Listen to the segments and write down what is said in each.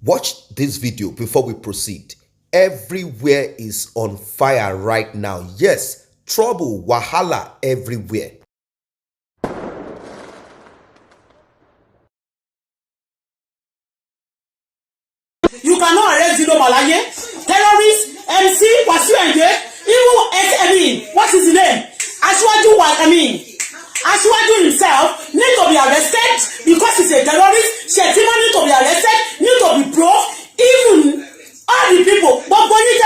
Watch this video before we proceed. Everywhere is on fire right now. Yes, trouble, wahala everywhere. You cannot arrest Tinubu'S, terrorists, MC, even what is his name? Ashwaju himself need to be arrested because he's a terrorist. Shetima need to be arrested, need to be proved. Even all the people, but you need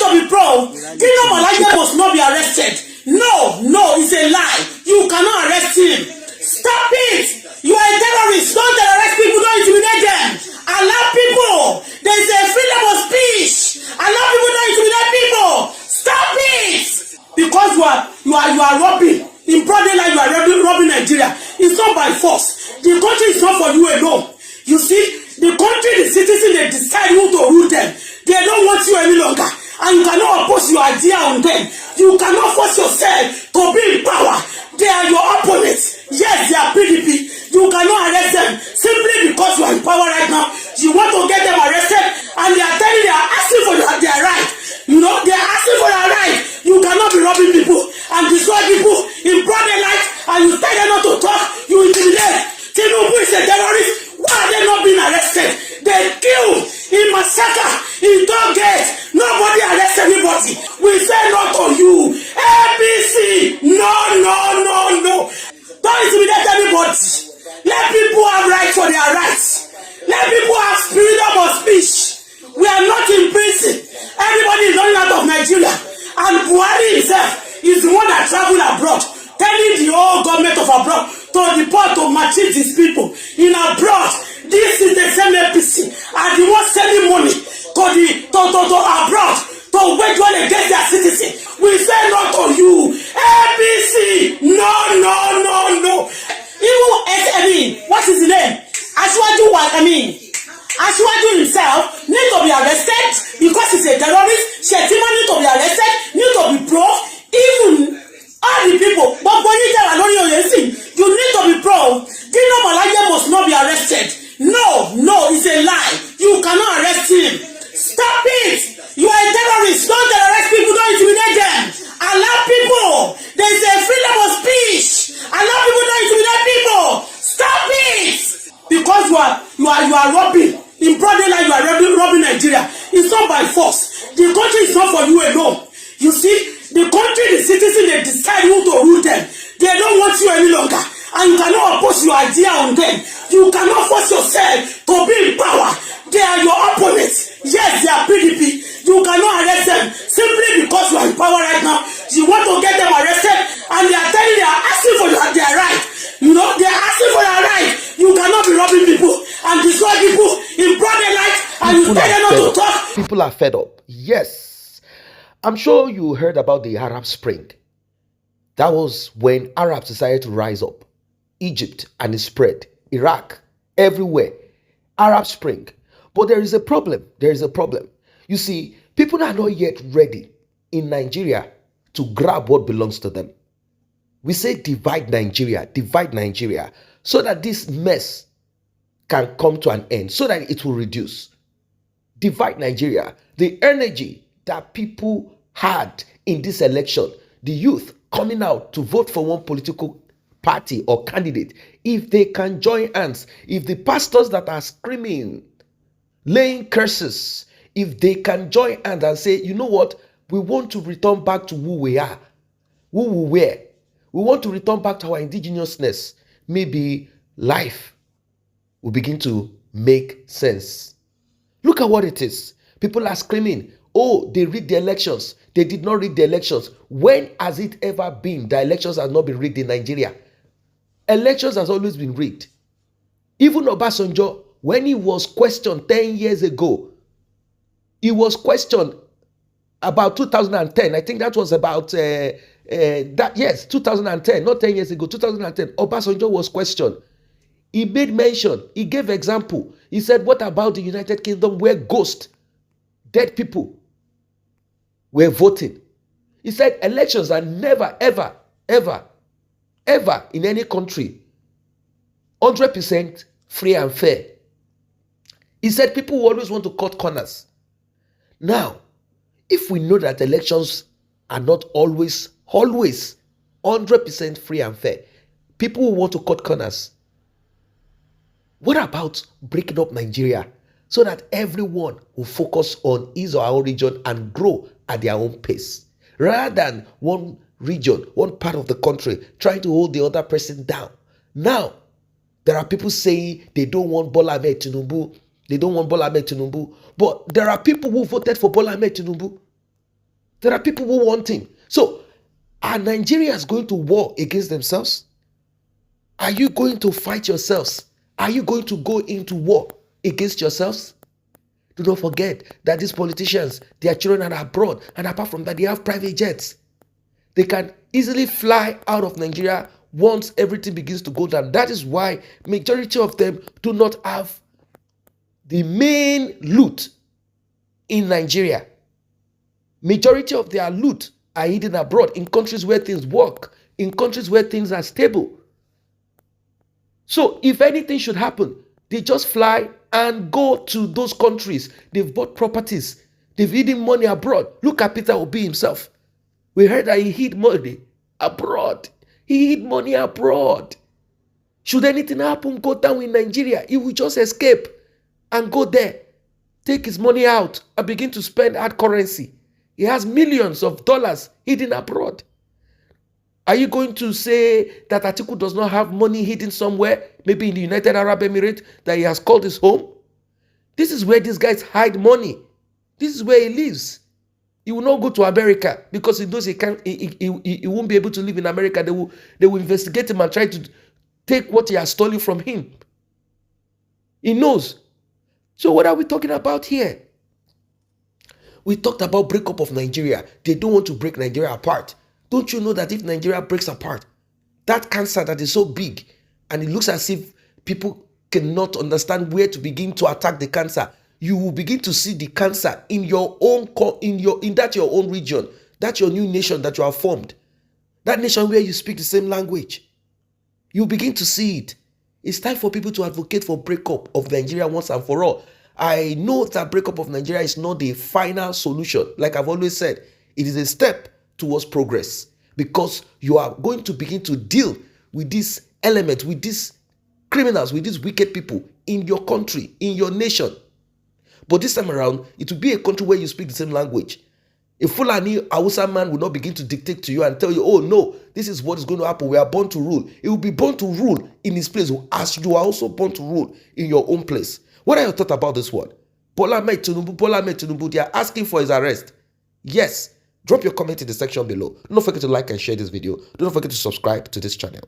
to be proved. Tinubu'S must not be arrested. No, it's a lie. You cannot arrest him. Stop it. You are a terrorist. Don't terrorize people. Don't intimidate them. Allow people. There is a freedom of speech. Allow people. Don't intimidate people. Stop it. Because you are robbing. In broad daylight, you are robbing Nigeria. It's not by force. The country is not for you alone. You see, the country, the citizens, they decide who to rule them. They don't want you any longer. And you cannot oppose your idea on them. You cannot force yourself to be in power. They are your opponents. Yes, they are PDP. You cannot arrest them simply because you are in power right now. You want to get them arrested, and they are telling you they are asking for their right. You know, they are asking for their right. You cannot be robbing people and destroy people in broad daylight, and you tell them not to talk. You intimidate. Tinubu is a terrorist. Why are they not being arrested? They kill, in massacre, in dog gate. Nobody arrests anybody. We say no to you. ABC, no. Don't intimidate anybody. Let people have rights for their rights. Let people have freedom of speech. We are not in prison. Everybody is running out of Nigeria. And Buhari himself is the one that traveled abroad, telling the whole government of abroad to deport, to maltreat these people in abroad. This is the same APC and the one sending money to abroad to wage war against their citizens. We say no to you. APC, no. Even what is his name? Ashwaju himself need to be arrested because he's a terrorist. Shetima need to be arrested, need to be proved. Even all the people, but you need to be proved. Tinubu'S must not be arrested. No, it's a lie. You cannot arrest him. Stop it. You are a terrorist. Don't terrorize people. Don't intimidate them. Allow people. There is a freedom of speech. Allow people. Don't intimidate people. Stop it. Because you are robbing. In broad daylight, you are robbing Nigeria. It's not by force. The country is not for you alone. You see, the country, the citizens, they decide who to rule them. They don't want you any longer. And you cannot oppose your idea on them. You cannot force yourself to be in power. They are your opponents. Yes, they are PDP. You cannot arrest them simply because you are in power right now. You want to get them arrested, and they are telling you they are asking for their right. You know, they are asking for their right. You cannot be robbing people and destroy people in broad daylight, and you tell them not to talk. People are fed up. Yes. I'm sure you heard about the Arab Spring. That was when Arabs decided to rise up. Egypt and it spread. Iraq, everywhere. Arab Spring. But there is a problem. You see, people are not yet ready in Nigeria to grab what belongs to them. We say divide Nigeria, so that this mess can come to an end, so that it will reduce. Divide Nigeria. The energy that people had in this election, the youth coming out to vote for one political party or candidate, if they can join hands, if the pastors that are screaming, laying curses, if they can join hands and say, you know what, we want to return back to who we are, who we were. We want to return back to our indigenousness. Maybe life will begin to make sense. Look at what it is. People are screaming, oh, they rigged the elections. They did not rig the elections. When has it ever been that elections have not been rigged in Nigeria? Elections has always been rigged. Even Obasanjo, when he was questioned 10 years ago, he was questioned about 2010. I think that was about 2010, not 10 years ago, 2010. Obasanjo was questioned. He made mention, he gave example. He said, what about the United Kingdom where ghosts, dead people were voting? He said elections are never, ever in any country 100% free and fair. He said people always want to cut corners. Now, if we know that elections are not always 100% free and fair, people will want to cut corners. What about breaking up Nigeria so that everyone will focus on his or her own region and grow at their own pace, rather than one region, one part of the country trying to hold the other person down? Now, there are people saying they don't want Bola Ahmed Tinubu. They don't want Bola Ahmed Tinubu. But there are people who voted for Bola Ahmed Tinubu. There are people who want him. So, are Nigerians going to war against themselves? Are you going to fight yourselves? Are you going to go into war against yourselves? Do not forget that these politicians, their children are abroad, and apart from that, they have private jets. They can easily fly out of Nigeria once everything begins to go down. That is why majority of them do not have the main loot in Nigeria. Majority of their loot are hidden abroad in countries where things work, in countries where things are stable. So if anything should happen, they just fly and go to those countries. They've bought properties. They've hidden money abroad. Look at Peter Obi himself. We heard that he hid money abroad. He hid money abroad. Should anything happen, go down in Nigeria, he will just escape and go there, take his money out and begin to spend hard currency. He has millions of dollars hidden abroad. Are you going to say that Atiku does not have money hidden somewhere, maybe in the United Arab Emirates, that he has called his home? This is where these guys hide money. This is where he lives. He will not go to America because he knows he won't be able to live in America. They will investigate him and try to take what he has stolen from him. He knows. So what are we talking about here? We talked about breakup of Nigeria. They don't want to break Nigeria apart. Don't you know that if Nigeria breaks apart, that cancer that is so big, and it looks as if people cannot understand where to begin to attack the cancer, you will begin to see the cancer in your own your own region, that's your new nation that you have formed, that nation where you speak the same language. You begin to see it. It's time for people to advocate for breakup of Nigeria once and for all. I know that breakup of Nigeria is not the final solution. Like I've always said, it is a step towards progress, because you are going to begin to deal with this element, with these criminals, with these wicked people in your country, in your nation. But this time around, it will be a country where you speak the same language. A Fulani Hausa man will not begin to dictate to you and tell you, oh no, this is what is going to happen. We are born to rule. He will be born to rule in his place, as you are also born to rule in your own place. What are your thoughts about this one? Bola Ahmed Tinubu, they are asking for his arrest. Yes. Drop your comment in the section below. Don't forget to like and share this video. Don't forget to subscribe to this channel.